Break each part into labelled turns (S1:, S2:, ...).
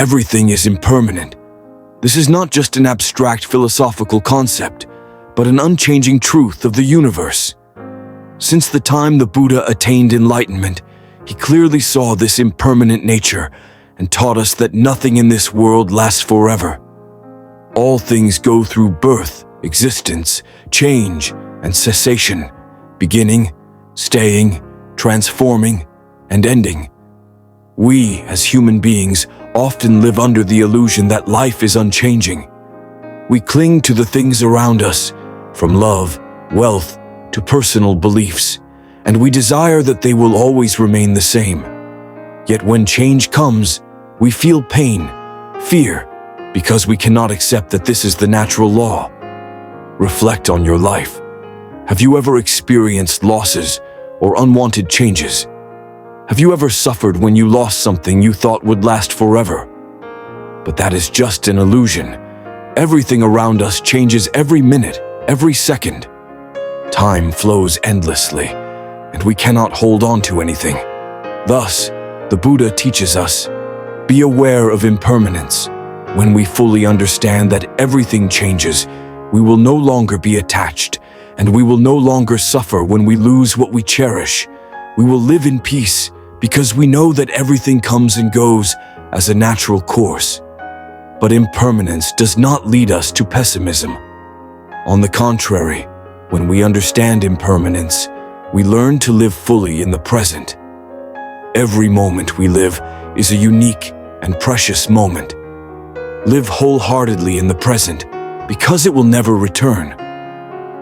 S1: everything is impermanent. This is not just an abstract philosophical concept, but an unchanging truth of the universe. Since the time the Buddha attained enlightenment, he clearly saw this impermanent nature and taught us that nothing in this world lasts forever. All things go through birth, existence, change, and cessation, beginning, staying, transforming, and ending. We, as human beings, often live under the illusion that life is unchanging. We cling to the things around us, from love, wealth, to personal beliefs, and we desire that they will always remain the same. Yet when change comes, we feel pain, fear, because we cannot accept that this is the natural law. Reflect on your life. Have you ever experienced losses or unwanted changes? Have you ever suffered when you lost something you thought would last forever? But that is just an illusion. Everything around us changes every minute, every second. Time flows endlessly, and we cannot hold on to anything. Thus, the Buddha teaches us, be aware of impermanence. When we fully understand that everything changes, we will no longer be attached, and we will no longer suffer when we lose what we cherish. We will live in peace because we know that everything comes and goes as a natural course. But impermanence does not lead us to pessimism. On the contrary, when we understand impermanence, we learn to live fully in the present. Every moment we live is a unique and precious moment. Live wholeheartedly in the present because it will never return.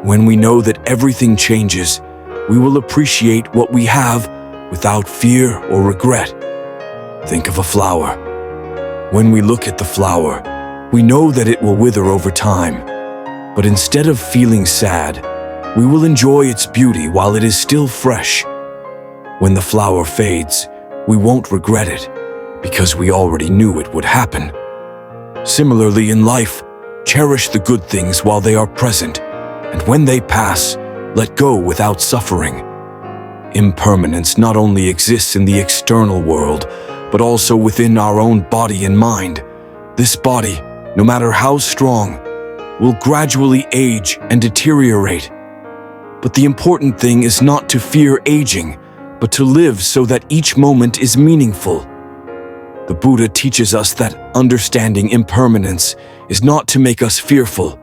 S1: When we know that everything changes, we will appreciate what we have without fear or regret. Think of a flower. When we look at the flower, we know that it will wither over time. But instead of feeling sad, we will enjoy its beauty while it is still fresh. When the flower fades, we won't regret it because we already knew it would happen. Similarly, in life, cherish the good things while they are present, and when they pass, let go without suffering. Impermanence not only exists in the external world, but also within our own body and mind. This body, no matter how strong, will gradually age and deteriorate. But the important thing is not to fear aging, but to live so that each moment is meaningful. The Buddha teaches us that understanding impermanence is not to make us fearful,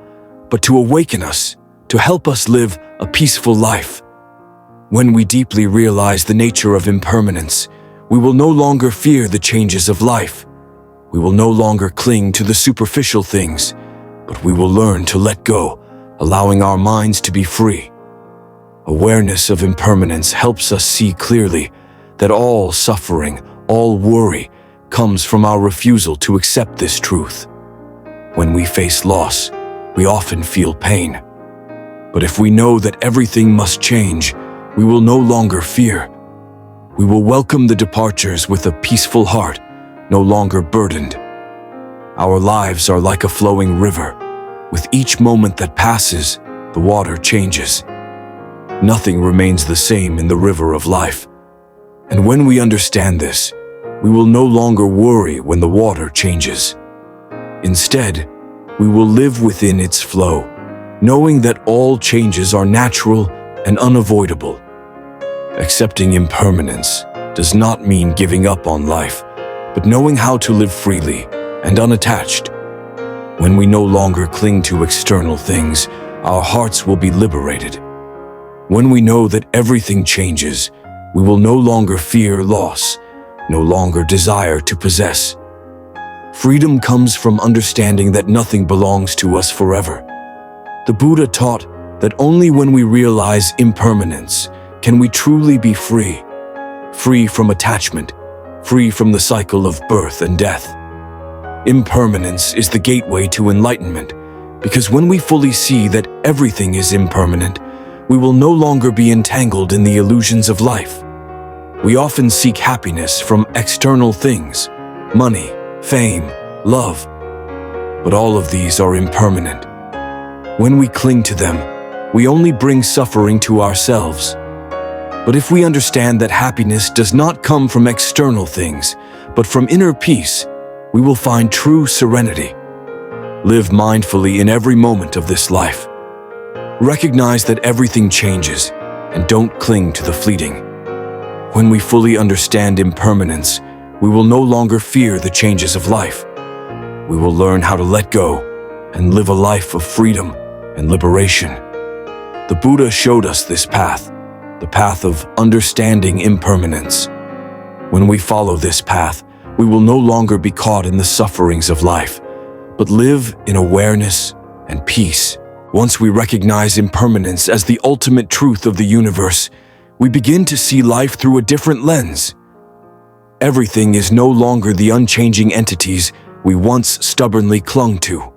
S1: but to awaken us, to help us live a peaceful life. When we deeply realize the nature of impermanence, we will no longer fear the changes of life. We will no longer cling to the superficial things, but we will learn to let go, allowing our minds to be free. Awareness of impermanence helps us see clearly that all suffering, all worry, comes from our refusal to accept this truth. When we face loss, we often feel pain. But if we know that everything must change, we will no longer fear. We will welcome the departures with a peaceful heart, no longer burdened. Our lives are like a flowing river. With each moment that passes, the water changes. Nothing remains the same in the river of life. And when we understand this, we will no longer worry when the water changes. Instead, we will live within its flow, knowing that all changes are natural and unavoidable. Accepting impermanence does not mean giving up on life, but knowing how to live freely and unattached. When we no longer cling to external things, our hearts will be liberated. When we know that everything changes, we will no longer fear loss, no longer desire to possess. Freedom comes from understanding that nothing belongs to us forever. The Buddha taught that only when we realize impermanence can we truly be free. Free from attachment, free from the cycle of birth and death. Impermanence is the gateway to enlightenment, because when we fully see that everything is impermanent, we will no longer be entangled in the illusions of life. We often seek happiness from external things, money, fame, love. But all of these are impermanent. When we cling to them, we only bring suffering to ourselves. But if we understand that happiness does not come from external things, but from inner peace, we will find true serenity. Live mindfully in every moment of this life. Recognize that everything changes, and don't cling to the fleeting. When we fully understand impermanence, we will no longer fear the changes of life. We will learn how to let go and live a life of freedom and liberation. The Buddha showed us this path, the path of understanding impermanence. When we follow this path, we will no longer be caught in the sufferings of life, but live in awareness and peace. Once we recognize impermanence as the ultimate truth of the universe, we begin to see life through a different lens. Everything is no longer the unchanging entities we once stubbornly clung to.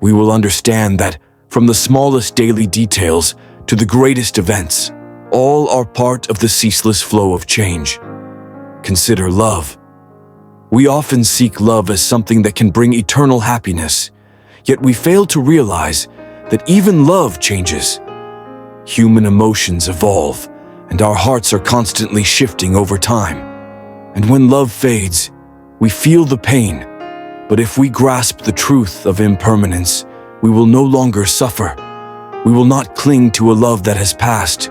S1: We will understand that, from the smallest daily details to the greatest events, all are part of the ceaseless flow of change. Consider love. We often seek love as something that can bring eternal happiness, yet we fail to realize that even love changes. Human emotions evolve, and our hearts are constantly shifting over time. And when love fades, we feel the pain. But if we grasp the truth of impermanence, we will no longer suffer. We will not cling to a love that has passed.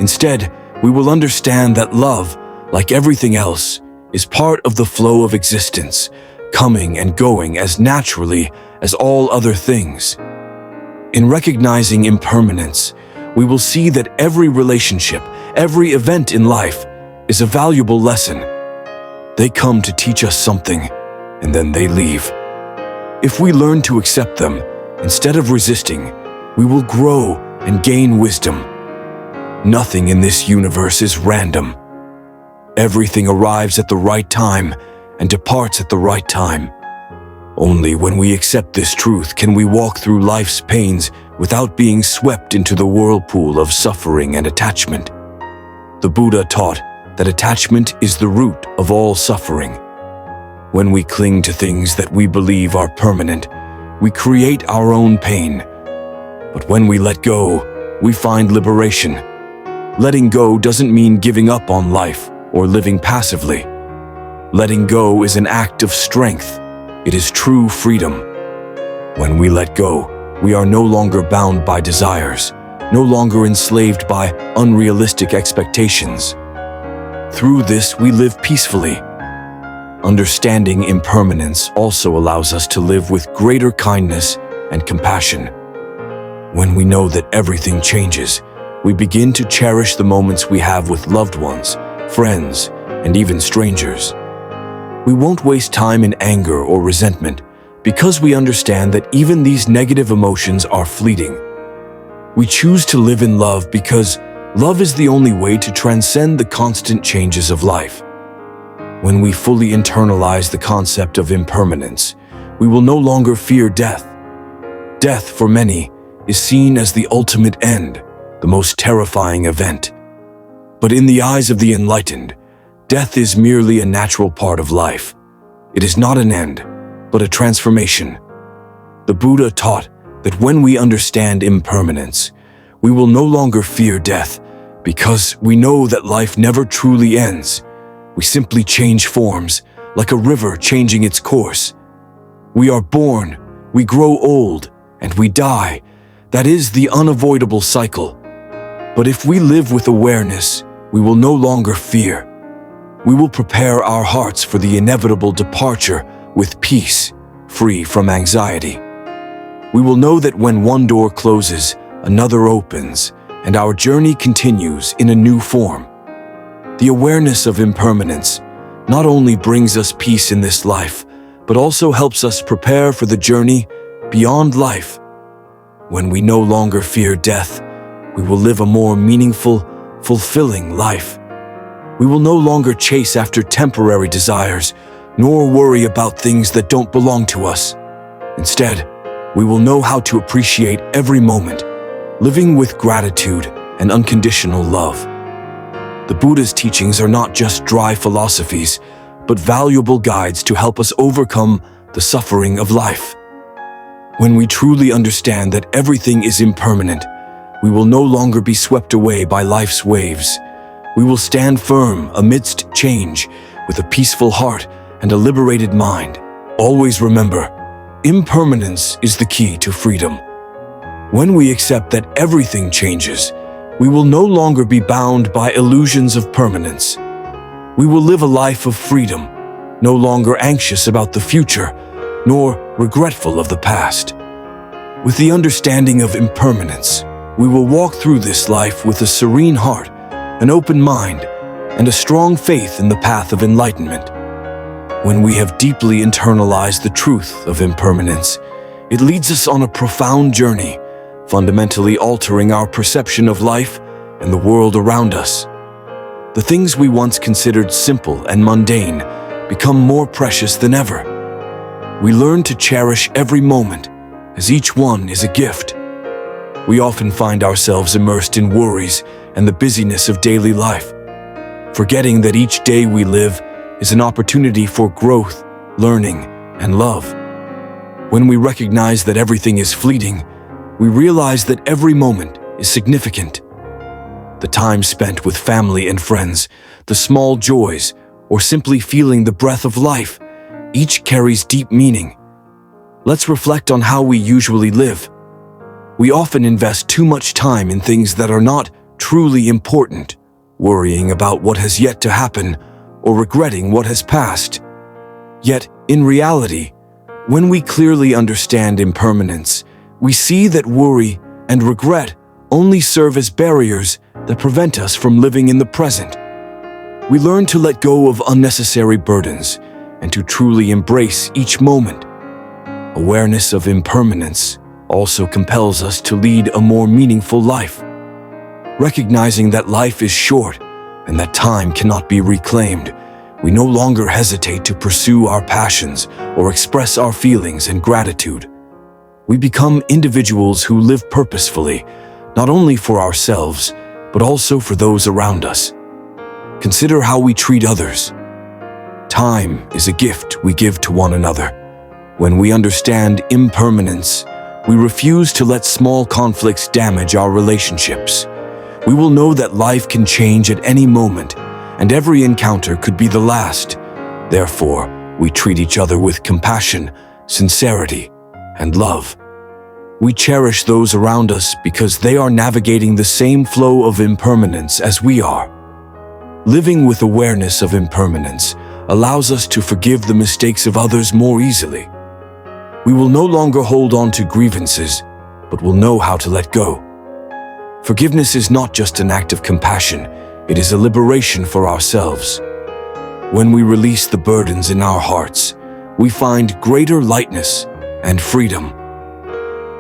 S1: Instead, we will understand that love, like everything else, is part of the flow of existence, coming and going as naturally as all other things. In recognizing impermanence, we will see that every relationship, every event in life, is a valuable lesson. They come to teach us something, and then they leave. If we learn to accept them, instead of resisting, we will grow and gain wisdom. Nothing in this universe is random. Everything arrives at the right time and departs at the right time. Only when we accept this truth can we walk through life's pains without being swept into the whirlpool of suffering and attachment. The Buddha taught that attachment is the root of all suffering. When we cling to things that we believe are permanent, we create our own pain. But when we let go, we find liberation. Letting go doesn't mean giving up on life or living passively. Letting go is an act of strength. It is true freedom. When we let go, we are no longer bound by desires, no longer enslaved by unrealistic expectations. Through this, we live peacefully. Understanding impermanence also allows us to live with greater kindness and compassion. When we know that everything changes, we begin to cherish the moments we have with loved ones, friends, and even strangers. We won't waste time in anger or resentment because we understand that even these negative emotions are fleeting. We choose to live in love because love is the only way to transcend the constant changes of life. When we fully internalize the concept of impermanence, we will no longer fear death. Death, for many, is seen as the ultimate end, the most terrifying event. But in the eyes of the enlightened, death is merely a natural part of life. It is not an end, but a transformation. The Buddha taught that when we understand impermanence, we will no longer fear death because we know that life never truly ends. We simply change forms, like a river changing its course. We are born, we grow old, and we die. That is the unavoidable cycle. But if we live with awareness, we will no longer fear. We will prepare our hearts for the inevitable departure with peace, free from anxiety. We will know that when one door closes, another opens, and our journey continues in a new form. The awareness of impermanence not only brings us peace in this life, but also helps us prepare for the journey beyond life. When we no longer fear death, we will live a more meaningful, fulfilling life. We will no longer chase after temporary desires, nor worry about things that don't belong to us. Instead, we will know how to appreciate every moment, living with gratitude and unconditional love. The Buddha's teachings are not just dry philosophies, but valuable guides to help us overcome the suffering of life. When we truly understand that everything is impermanent, we will no longer be swept away by life's waves. We will stand firm amidst change with a peaceful heart and a liberated mind. Always remember, impermanence is the key to freedom. When we accept that everything changes, we will no longer be bound by illusions of permanence. We will live a life of freedom, no longer anxious about the future, nor regretful of the past. With the understanding of impermanence, we will walk through this life with a serene heart, an open mind, and a strong faith in the path of enlightenment. When we have deeply internalized the truth of impermanence, it leads us on a profound journey, fundamentally altering our perception of life and the world around us. The things we once considered simple and mundane become more precious than ever. We learn to cherish every moment, as each one is a gift. We often find ourselves immersed in worries and the busyness of daily life, forgetting that each day we live is an opportunity for growth, learning, and love. When we recognize that everything is fleeting, we realize that every moment is significant. The time spent with family and friends, the small joys, or simply feeling the breath of life, each carries deep meaning. Let's reflect on how we usually live. We often invest too much time in things that are not truly important, worrying about what has yet to happen or regretting what has passed. Yet, in reality, when we clearly understand impermanence, we see that worry and regret only serve as barriers that prevent us from living in the present. We learn to let go of unnecessary burdens and to truly embrace each moment. Awareness of impermanence also compels us to lead a more meaningful life. Recognizing that life is short and that time cannot be reclaimed, we no longer hesitate to pursue our passions or express our feelings and gratitude. We become individuals who live purposefully, not only for ourselves, but also for those around us. Consider how we treat others. Time is a gift we give to one another. When we understand impermanence, we refuse to let small conflicts damage our relationships. We will know that life can change at any moment, and every encounter could be the last. Therefore, we treat each other with compassion, sincerity, and love. We cherish those around us because they are navigating the same flow of impermanence as we are. Living with awareness of impermanence allows us to forgive the mistakes of others more easily. We will no longer hold on to grievances, but will know how to let go. Forgiveness is not just an act of compassion, it is a liberation for ourselves. When we release the burdens in our hearts, we find greater lightness and freedom.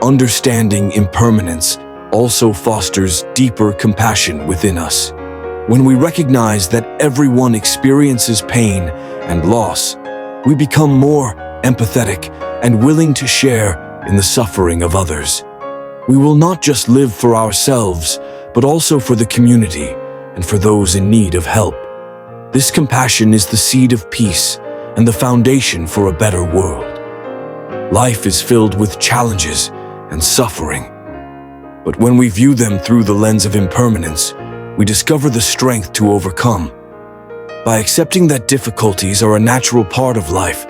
S1: Understanding impermanence also fosters deeper compassion within us. When we recognize that everyone experiences pain and loss, we become more empathetic and willing to share in the suffering of others. We will not just live for ourselves, but also for the community and for those in need of help. This compassion is the seed of peace and the foundation for a better world. Life is filled with challenges and suffering, but when we view them through the lens of impermanence, we discover the strength to overcome. By accepting that difficulties are a natural part of life,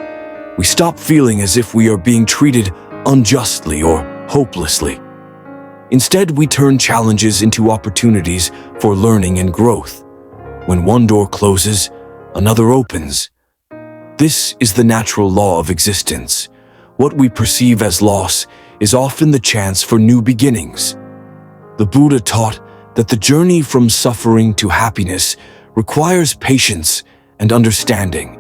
S1: we stop feeling as if we are being treated unjustly or hopelessly. Instead, we turn challenges into opportunities for learning and growth. When one door closes, another opens. This is the natural law of existence. What we perceive as loss is often the chance for new beginnings. The Buddha taught that the journey from suffering to happiness requires patience and understanding.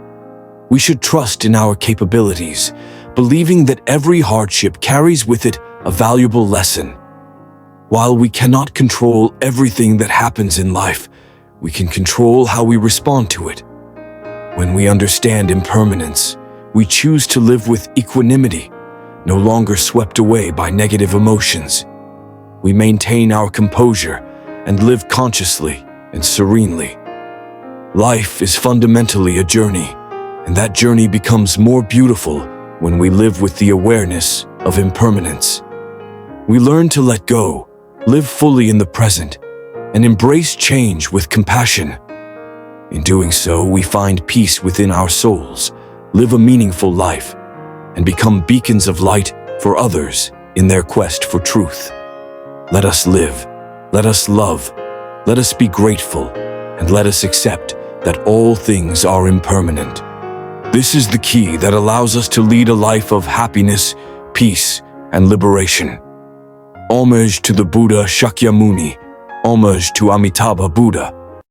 S1: We should trust in our capabilities, believing that every hardship carries with it a valuable lesson. While we cannot control everything that happens in life, we can control how we respond to it. When we understand impermanence, we choose to live with equanimity, no longer swept away by negative emotions. We maintain our composure and live consciously and serenely. Life is fundamentally a journey, and that journey becomes more beautiful when we live with the awareness of impermanence. We learn to let go, live fully in the present, and embrace change with compassion. In doing so, we find peace within our souls, live a meaningful life, and become beacons of light for others in their quest for truth. Let us live, let us love, let us be grateful, and let us accept that all things are impermanent. This is the key that allows us to lead a life of happiness, peace, and liberation. Homage to the Buddha Shakyamuni. Homage to Amitabha Buddha.